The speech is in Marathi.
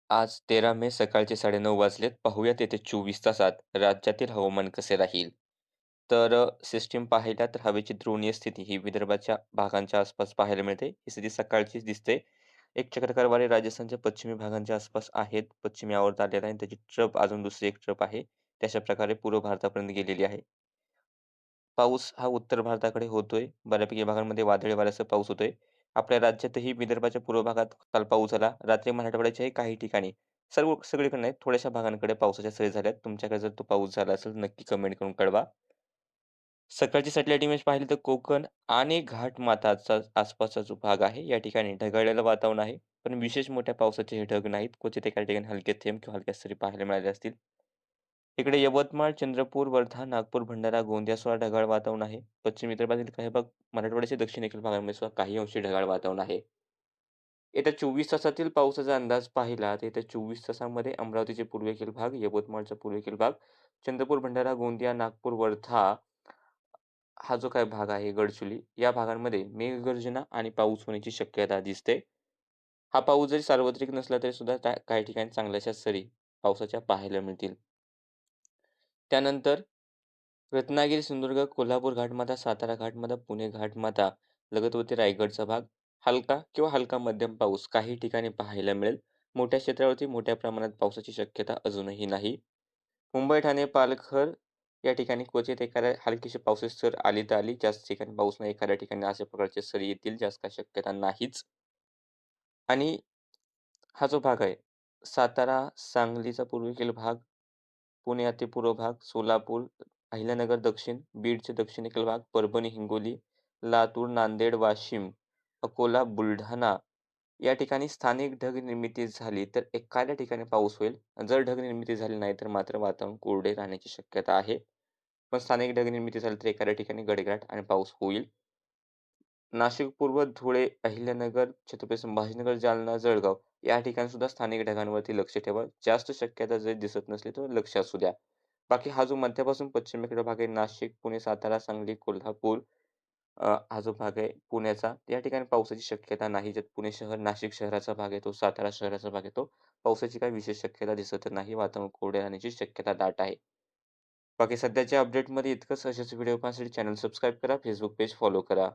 आज 13 मे सकाळचे 9:30 वाजलेत. पाहूयात येत्या 24 तासात राज्यातील हवामान कसे राहील. सिस्टीम पाहिल्या तर हवेची ध्रुवणीय स्थिती ही विदर्भाच्या भागांच्या आसपास पाहायला मिळते. ही स्थिती सकाळचीच दिसते. एक चक्रवारी राजस्थानच्या पश्चिमी भागांच्या आसपास आहेत. पश्चिमी आवर्त आलेला आहे आणि त्याची ट्रफ अजून दुसरी एक ट्रफ आहे. ती अशा प्रकारे पूर्व भारतापर्यंत गेलेली आहे. पाऊस हा उत्तर भारताकडे होतोय. बऱ्यापैकी भागांमध्ये वादळी वाऱ्यासह पाऊस होतोय. आपल्या राज्यातही विदर्भाच्या पूर्व भागात काल पाऊस झाला. रात्री मराठवाड्याच्याही काही ठिकाणी सगळीकडे नाही, थोड्याशा भागांकडे पावसाच्या सरी झाल्यात. तुमच्याकडे जर तो पाऊस झाला असेल, नक्की कमेंट करून कळवा. सकाळची सॅटेलाईट इमेज पाहिली तर कोकण आणि घाटमाथाचा आसपासचा जो भाग आहे, या ठिकाणी ढगाळलेलं वातावरण आहे. पण विशेष मोठ्या पावसाचे हे ढग नाहीत. क्वचित एका ठिकाणी हलके थेंब किंवा हलक्या सरी पाहायला मिळाल्या असतील. इकडे यवतमाळ, चंद्रपूर, वर्धा, नागपूर, भंडारा, गोंदियासह ढगाळ वातावरण आहे. पश्चिम विदर्भातील काही भाग, मराठवाड्याच्या दक्षिणेकडील भागांमध्ये सुद्धा काही अंशी ढगाळ वातावरण आहे. येत्या 24 तासातील पावसाचा अंदाज पाहिला तर येत्या 24 तासामध्ये अमरावतीचे पूर्वेकडील भाग, यवतमाळचा पूर्वेकडील भाग, चंद्रपूर, भंडारा, गोंदिया, नागपूर, वर्धा हा जो काही भाग आहे गडचिरोली या भागांमध्ये मेघगर्जना आणि पाऊस होण्याची शक्यता दिसते. हा पाऊस जरी सार्वत्रिक नसला तरी सुद्धा त्या काही ठिकाणी चांगल्याशा सरी पावसाच्या पाहायला मिळतील. त्यानंतर रत्नागिरी, सिंधुदुर्ग, कोल्हापूर घाटमाथा, सातारा घाटमाथा, पुणे घाटमाथा, लगतवरती रायगडचा भाग हलका किंवा हलका मध्यम पाऊस काही ठिकाणी पाहायला मिळेल. मोठ्या क्षेत्रावरती मोठ्या प्रमाणात पावसाची शक्यता अजूनही नाही. मुंबई, ठाणे, पालघर या ठिकाणी क्वचित एखाद्या हलकीशी पावसाची सर आली तर आली. जास्त ठिकाणी पाऊस नाही. एखाद्या ठिकाणी अशा प्रकारचे सरी येतील. जास्त काही शक्यता नाहीच. आणि हा जो भाग आहे, सातारा, सांगलीचा पूर्वेकडील भाग, पुणे अति पूर्व भाग, सोलापूर, अहिल्यानगर दक्षिण, बीडचे दक्षिणेकडील भाग, परभणी, हिंगोली, लातूर, नांदेड, वाशिम, अकोला, बुलढाणा या ठिकाणी स्थानिक ढग निर्मिती झाली तर एखाद्या ठिकाणी पाऊस होईल. जर ढग निर्मिती झाली नाही तर मात्र वातावरण कोरडे राहण्याची शक्यता आहे. पण स्थानिक ढग निर्मिती झाली तर एखाद्या ठिकाणी गडगडाट आणि पाऊस होईल. नाशिक पूर्व, धुळे, अहिल्यानगर, छत्रपती संभाजीनगर, जालना, जळगाव या ठिकाणी सुद्धा स्थानिक ढगांवरती लक्ष ठेवा. जास्त शक्यता जरी दिसत नसली तर लक्ष असू द्या. बाकी हा जो मध्यापासून पश्चिमेकडे भाग आहे नाशिक, पुणे, सातारा, सांगली, कोल्हापूर हा जो भाग आहे पुण्याचा, या ठिकाणी पावसाची शक्यता नाही. ज्यात पुणे शहर, नाशिक शहराचा भाग येतो, सातारा शहराचा भाग येतो. पावसाची काही विशेष शक्यता दिसत नाही. वातावरण कोरडे राहण्याची शक्यता दाट आहे. बाकी सध्याच्या अपडेटमध्ये इतकंच. असेच व्हिडिओ पाहण्यासाठी चॅनल सबस्क्राईब करा, Facebook पेज फॉलो करा.